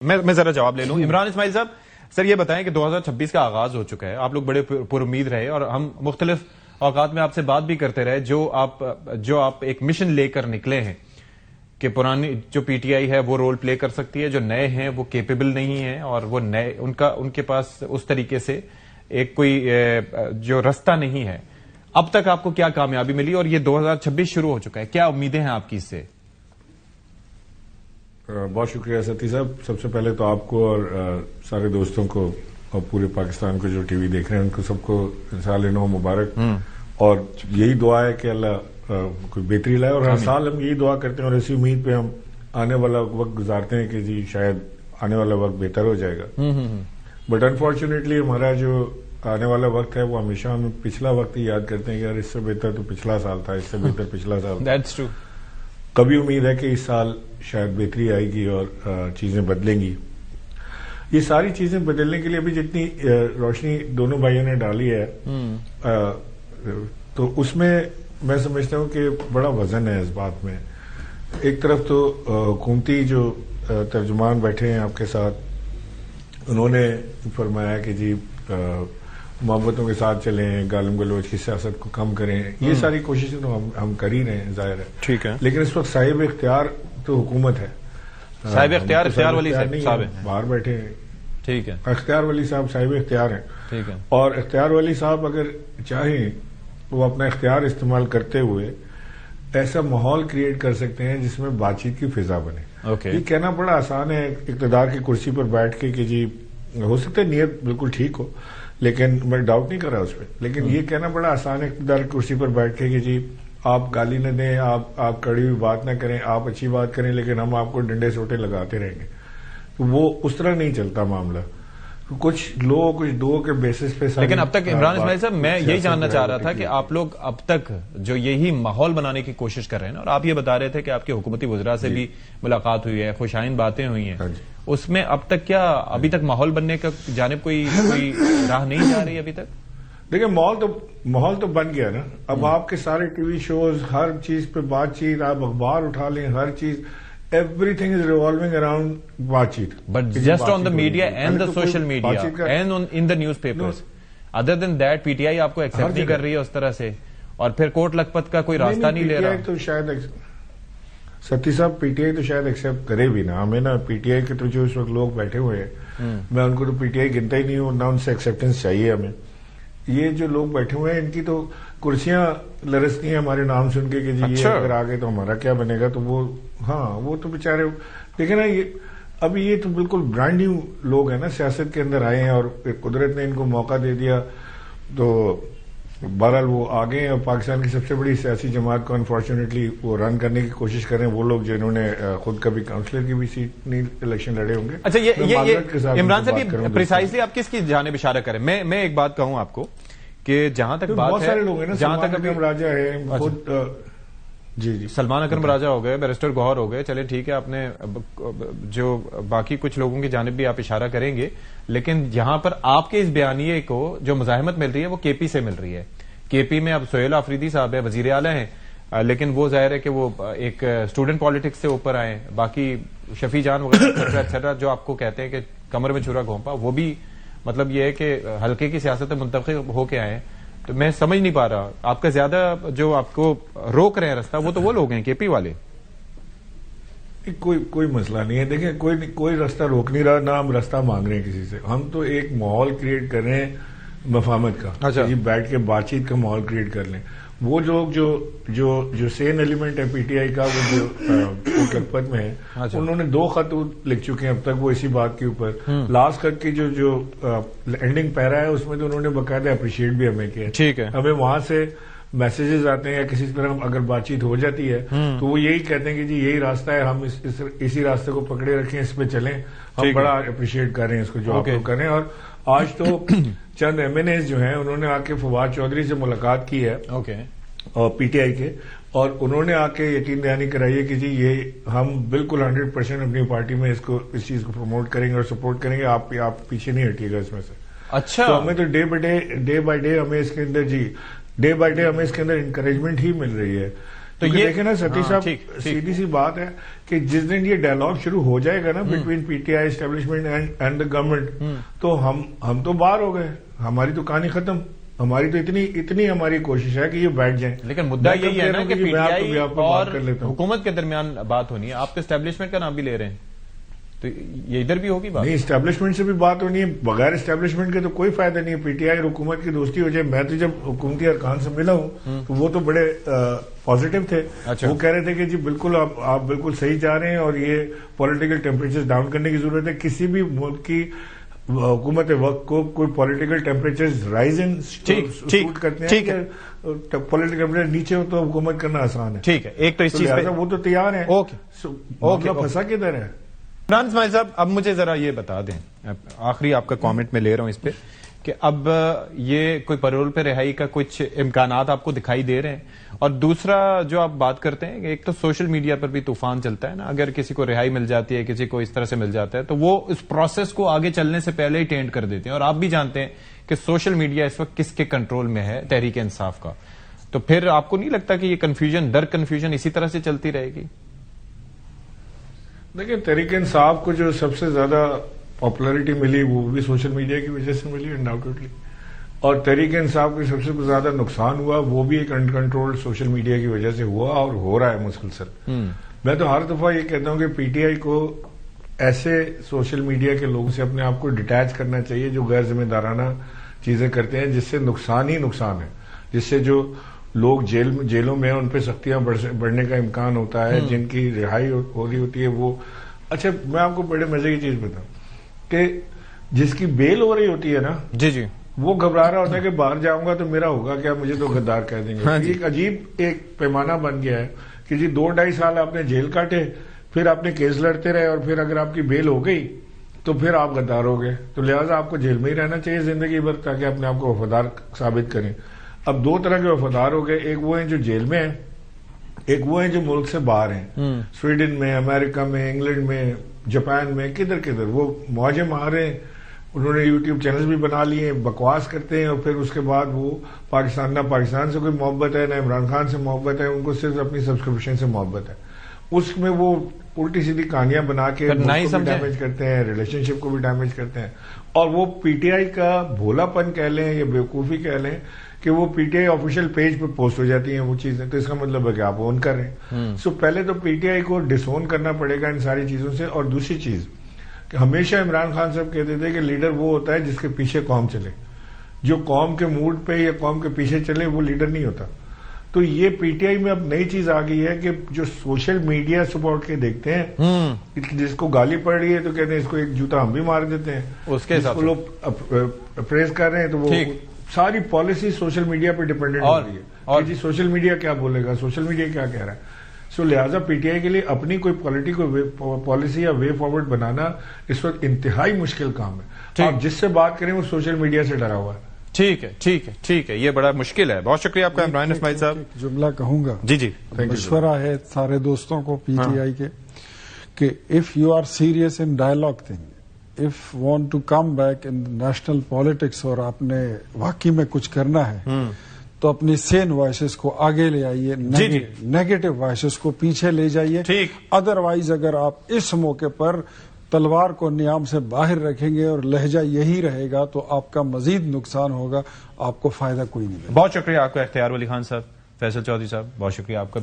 میں ذرا جواب لے لوں. عمران اسماعیل صاحب, سر یہ بتائیں کہ 2026 کا آغاز ہو چکا ہے, آپ لوگ بڑے پر امید رہے اور ہم مختلف اوقات میں آپ سے بات بھی کرتے رہے, جو آپ ایک مشن لے کر نکلے ہیں کہ پرانی جو پی ٹی آئی ہے وہ رول پلے کر سکتی ہے, جو نئے ہیں وہ کیپیبل نہیں ہیں اور وہ نئے ان کے پاس اس طریقے سے ایک کوئی جو رستہ نہیں ہے. اب تک آپ کو کیا کامیابی ملی اور یہ 2026 شروع ہو چکا ہے, کیا امیدیں ہیں آپ کی اس سے؟ بہت شکریہ ستی صاحب. سب سے پہلے تو آپ کو اور سارے دوستوں کو اور پورے پاکستان کو جو ٹی وی دیکھ رہے ہیں ان کو سب کو سال نو مبارک, اور یہی دعا ہے کہ اللہ کوئی بہتری لائے, اور ہر سال ہم یہی دعا کرتے ہیں اور اسی امید پہ ہم آنے والا وقت گزارتے ہیں کہ جی شاید آنے والا وقت بہتر ہو جائے گا. بٹ انفارچونیٹلی ہمارا جو آنے والا وقت ہے وہ ہمیشہ ہم پچھلا وقت ہی یاد کرتے ہیں کہ یار اس سے بہتر تو پچھلا سال تھا, اس سے بہتر پچھلا سال تھا. That's true. کبھی امید ہے کہ اس سال شاید بہتری آئے گی اور چیزیں بدلیں گی. یہ ساری چیزیں بدلنے کے لیے ابھی جتنی روشنی دونوں بھائیوں نے ڈالی ہے تو اس میں سمجھتا ہوں کہ بڑا وزن ہے اس بات میں. ایک طرف تو حکومتی جو ترجمان بیٹھے ہیں آپ کے ساتھ, انہوں نے فرمایا کہ جی محبتوں کے ساتھ چلیں, گالم گلوچ کی سیاست کو کم کریں. یہ ساری کوششیں تو ہم کر ہی رہے ہیں, ظاہر ہے, ٹھیک ہے, لیکن اس وقت صاحب اختیار تو حکومت ہے. صاحب اختیار ولی صاحب باہر بیٹھے ہیں, ٹھیک ہے, اختیار ولی صاحب صاحب اختیار ہیں, ٹھیک ہے, اور اختیار ولی صاحب اگر چاہیں وہ اپنا اختیار استعمال کرتے ہوئے ایسا ماحول کریٹ کر سکتے ہیں جس میں بات چیت کی فضا بنے. یہ کہنا بڑا آسان ہے اقتدار کی کرسی پر بیٹھ کے کہ جی ہو سکتا ہے نیت بالکل ٹھیک ہو, لیکن میں ڈاؤٹ نہیں کر رہا اس پہ, لیکن یہ کہنا بڑا آسان ہے اقتدار کی کرسی پر بیٹھ کے کہ جی آپ گالی نہ دیں, آپ کڑی ہوئی بات نہ کریں, آپ اچھی بات کریں, لیکن ہم آپ کو ڈنڈے سوٹے لگاتے رہیں گے. وہ اس طرح نہیں چلتا معاملہ. کچھ دو کے بیسس پہ. لیکن اب تک عمران اسماعیل صاحب میں یہی جاننا چاہ رہا تھا کہ آپ لوگ اب تک جو یہی ماحول بنانے کی کوشش کر رہے ہیں, اور آپ یہ بتا رہے تھے کہ آپ کے حکومتی وزراء سے بھی ملاقات ہوئی ہے, خوشائند باتیں ہوئی ہیں, اس میں اب تک کیا ابھی تک ماحول بننے کا جانب کوئی راہ نہیں جا رہی ابھی تک؟ دیکھیں ماحول تو بن گیا نا. اب آپ کے سارے ٹی وی شوز, ہر چیز پہ بات چیت, آپ اخبار اٹھا لیں, ہر چیز everything is revolving around بات چیت. But just on the media and the social media and in the newspapers. Other than that PTI آپ کو ایکسپٹ نہیں کر رہی ہے اس طرح سے, اور پھر کوٹ لکھپت کا کوئی راستہ نہیں لے رہا. تو شاید ستی صاحب پی ٹی آئی تو شاید ایکسپٹ کرے بھی نا. ہمیں نا پی ٹی آئی کے تو جو اس وقت لوگ بیٹھے ہوئے ہیں, میں ان کو تو پی ٹی آئی گنتا ہی نہیں ہوں, نہ ان سے ایکسپٹینس چاہیے ہمیں. یہ جو لوگ بیٹھے ہوئے ہیں ان کی تو کرسیاں لرزتی ہیں ہمارے نام سن کے کہ جی یہ اگر آگے تو ہمارا کیا بنے گا. تو وہ تو بےچارے دیکھیں نا, ابھی یہ تو بالکل برانڈ نیو لوگ ہیں نا, سیاست کے اندر آئے ہیں اور قدرت نے ان کو موقع دے دیا تو بہرحال وہ آگے ہیں. اور پاکستان کی سب سے بڑی سیاسی جماعت کو انفارچونیٹلی وہ رن کرنے کی کوشش کر رہے ہیں وہ لوگ جنہوں نے خود کبھی کاؤنسلر کی بھی سیٹ نہیں الیکشن لڑے ہوں گے. اچھا, یہ عمران صاحب یہ پریسائزلی آپ کس کی جانب اشارہ کریں؟ میں ایک بات کہوں آپ کو کہ جہاں تک بات ہے, بہت سارے لوگ ہیں نا, جہاں تک اکرم راجہ ہے خود, جی سلمان اکرم راجہ ہو گئے, بیرسٹر گوہر ہو گئے, چلے ٹھیک ہے, آپ نے جو باقی کچھ لوگوں کی جانب بھی آپ اشارہ کریں گے, لیکن یہاں پر آپ کے اس بیانیے کو جو مزاحمت مل رہی ہے وہ کے پی سے مل رہی ہے. کے پی میں اب سہیل آفریدی صاحب ہے, وزیر اعلیٰ ہیں, لیکن وہ ظاہر ہے کہ وہ ایک اسٹوڈنٹ پالیٹکس سے اوپر آئے. باقی شفیع جان وغیرہ ایٹسٹرا جو آپ کو کہتے ہیں کہ کمر میں چھرا گھونپا, وہ بھی مطلب یہ ہے کہ ہلکے کی سیاست منتخب ہو کے آئے ہیں. تو میں سمجھ نہیں پا رہا, آپ کا زیادہ جو آپ کو روک رہے ہیں راستہ وہ تو وہ لوگ ہیں کے پی والے. کوئی مسئلہ نہیں ہے. دیکھیں کوئی راستہ روک نہیں رہا, نہ ہم راستہ مانگ رہے ہیں کسی سے. ہم تو ایک ماحول کریٹ کر رہے ہیں مفاہمت کا, جی بیٹھ کے بات چیت کا ماحول کریٹ کر لیں. وہ لوگ جو سین ایلیمنٹ ہے پی ٹی آئی کا, وہ جو کوٹ لکھپت میں ہے, انہوں نے 2 خط لکھ چکے ہیں اب تک وہ اسی بات کے اوپر. لاسٹ خط کی جو اینڈنگ پیرا ہے اس میں تو انہوں نے باقاعدہ اپریشیٹ بھی ہمیں کیا. ٹھیک ہے, ہمیں وہاں سے میسیجز آتے ہیں یا کسی طرح اگر بات چیت ہو جاتی ہے تو وہ یہی کہتے ہیں کہ جی یہی راستہ ہے, ہم اسی راستے کو پکڑے رکھیں, اس پہ چلیں. ہم بڑا اپریشیٹ کر رہے ہیں اس کو جو آپ لوگ کر رہے ہیں. اور آج تو چند ایم این ایز جو ہیں انہوں نے آ کے فواد چودھری سے ملاقات کی ہے اور پی ٹی آئی کے, اور انہوں نے آ کے یقین دہانی کرائی ہے کہ جی یہ ہم بالکل 100% اپنی پارٹی میں اس چیز کو پروموٹ کریں گے اور سپورٹ کریں گے. آپ پیچھے نہیں ہٹیے گا اس میں سے. اچھا, تو ہمیں تو ڈے بائی ڈے ہمیں اس کے اندر ڈے بائی ڈے ہمیں اس کے اندر انکریجمنٹ ہی مل رہی ہے تو یہ دیکھیں نا ستی صاحب، سیدھی سی بات ہے کہ جس دن یہ ڈائلاگ شروع ہو جائے گا نا between P T I establishment and the government, تو ہم تو باہر ہو گئے، ہماری تو کہانی ختم. ہماری تو اتنی ہماری کوشش ہے کہ یہ بیٹھ جائیں. لیکن مدعا یہی ہے نا کہ پی ٹی آئی اور حکومت کے درمیان بات ہونی ہے. آپ تو اسٹیبلشمنٹ کا نام بھی لے رہے ہیں، تو یہ ادھر بھی ہوگی بات؟ نہیں، اسٹیبلشمنٹ سے بھی بات ہونی ہے. بغیر اسٹیبلشمنٹ کے تو کوئی فائدہ نہیں ہے. پی ٹی آئی اور حکومت کی دوستی ہو جائے. میں تو جب حکومتی ارکان سے ملا ہوں تو وہ تو بڑے پازیٹو تھے. وہ کہہ رہے تھے کہ جی بالکل آپ بالکل صحیح جا رہے ہیں اور یہ پولیٹیکل ٹیمپریچر ڈاؤن کرنے کی ضرورت ہے. کسی بھی ملک کی حکومت وقت کو کوئی پولیٹیکل ٹیمپریچر رائز ان سوٹ کرتے ہیں کہ پولیٹیکل ٹیمپریچر نیچے ہو تو حکومت کرنا آسان ہے. ٹھیک ہے، ایک تو اس چیز پہ وہ تو تیار ہیں. اوکے، پھنسا کدھر ہے؟ عمران اسماعیل صاحب، اب مجھے ذرا یہ بتا دیں، آخری آپ کا کامنٹ میں لے رہا ہوں اس پہ، کہ اب یہ کوئی پیرول پہ رہائی کا کچھ امکانات آپ کو دکھائی دے رہے ہیں؟ اور دوسرا جو آپ بات کرتے ہیں کہ ایک تو سوشل میڈیا پر بھی طوفان چلتا ہے نا، اگر کسی کو رہائی مل جاتی ہے، کسی کو اس طرح سے مل جاتا ہے تو وہ اس پروسیس کو آگے چلنے سے پہلے ہی ٹینڈ کر دیتے ہیں. اور آپ بھی جانتے ہیں کہ سوشل میڈیا اس وقت کس کے کنٹرول میں ہے؟ تحریک انصاف کا. تو پھر آپ کو نہیں لگتا کہ یہ کنفیوژن اسی طرح سے چلتی رہے گی؟ دیکھیں، تحریک انصاف کو جو سب سے زیادہ پاپولرٹی ملی وہ بھی سوشل میڈیا کی وجہ سے ملی انڈاؤٹلی، اور تحریک انصاف کو سب سے زیادہ نقصان ہوا وہ بھی ایک انکنٹرول سوشل میڈیا کی وجہ سے ہوا اور ہو رہا ہے مسلسل. میں تو ہر دفعہ یہ کہتا ہوں کہ پی ٹی آئی کو ایسے سوشل میڈیا کے لوگوں سے اپنے آپ کو ڈیٹیچ کرنا چاہیے جو غیر ذمہ دارانہ چیزیں کرتے ہیں، جس سے نقصان ہی نقصان ہے، جس سے جو لوگ جیلوں میں ان پہ سختیاں بڑھنے کا امکان ہوتا ہے، جن کی رہائی ہو رہی ہوتی ہے وہ. اچھا، میں آپ کو بڑے مزے کی چیز بتاؤں کہ جس کی بیل ہو رہی ہوتی ہے نا، جی وہ گھبرا رہا ہوتا ہے کہ باہر جاؤں گا تو میرا ہوگا کیا، مجھے تو غدار کہہ دیں گے. ایک عجیب ایک پیمانہ بن گیا ہے کہ جی 2-2.5 سال آپ نے جیل کاٹے، پھر آپ نے کیس لڑتے رہے، اور پھر اگر آپ کی بیل ہو گئی تو پھر آپ غدار ہو گئے. تو لہٰذا آپ کو جیل میں ہی رہنا چاہیے زندگی بھر تاکہ اپنے آپ کو وفادار ثابت کریں. اب 2 طرح کے وفادار ہو گئے، ایک وہ ہیں جو جیل میں ہیں، ایک وہ ہیں جو ملک سے باہر ہیں، سویڈن میں، امریکہ میں، انگلینڈ میں، جاپان میں، کدھر وہ موجے مار رہے ہیں. انہوں نے یوٹیوب چینلز بھی بنا لیے، بکواس کرتے ہیں، اور پھر اس کے بعد وہ نہ پاکستان سے کوئی محبت ہے، نہ عمران خان سے محبت ہے، ان کو صرف اپنی سبسکرپشن سے محبت ہے. اس میں وہ الٹی سیدھی کہانیاں بنا کے ڈیمیج کرتے ہیں، ریلیشن شپ کو بھی ڈیمیج کرتے ہیں. اور وہ پی ٹی آئی کا بھولا پن کہہ لیں یا بیوقوفی کہہ لیں کہ وہ P T I official page پہ پوسٹ ہو جاتی ہیں وہ چیزیں، تو اس کا مطلب ہے کہ آپ اون کر رہے ہیں. سو پہلے تو پی ٹی آئی کو ڈس اون کرنا پڑے گا ان ساری چیزوں سے. اور دوسری چیز کہ ہمیشہ عمران خان صاحب کہتے تھے کہ لیڈر وہ ہوتا ہے جس کے پیچھے قوم چلے، جو قوم کے موڈ پہ یا قوم کے پیچھے چلے وہ لیڈر نہیں ہوتا. تو یہ پی ٹی آئی میں اب نئی چیز آ گئی ہے کہ جو سوشل میڈیا سپورٹ کے دیکھتے ہیں، جس کو گالی پڑ رہی ہے تو کہتے ہیں اس کو ایک جوتا ہم بھی مار دیتے ہیں، اس کے حساب سے لوگ اپریز کر رہے ہیں. تو وہ ساری پالیسی سوشل میڈیا پہ ڈیپینڈنٹ ہو رہی ہے کہ جی سوشل میڈیا کیا بولے گا، سوشل میڈیا کیا کہہ رہا ہے. سو لہٰذا پی ٹی آئی کے لیے اپنی کوئی پالیسی یا وے فارورڈ بنانا اس وقت انتہائی مشکل کام ہے. آپ جس سے بات کریں وہ سوشل میڈیا سے ڈرا ہوا ہے. ٹھیک ہے، یہ بڑا مشکل ہے. بہت شکریہ آپ کا عمران اسماعیل صاحب. جملہ کہوں گا، جی مشورہ ہے سارے دوستوں کو پی ٹی آئی کے کہ if you are serious in dialogue thing, if want to come back in national politics, اور آپ نے واقعی میں کچھ کرنا ہے تو اپنی سین وائسز کو آگے لے آئیے، نیگیٹو وائسز کو پیچھے لے جائیے. ادروائز اگر آپ اس موقع پر تلوار کو نیام سے باہر رکھیں گے اور لہجہ یہی رہے گا تو آپ کا مزید نقصان ہوگا، آپ کو فائدہ کوئی نہیں ملے. بہت شکریہ آپ کا اختیار ولی خان صاحب، فیصل چودھری صاحب، بہت شکریہ آپ کا.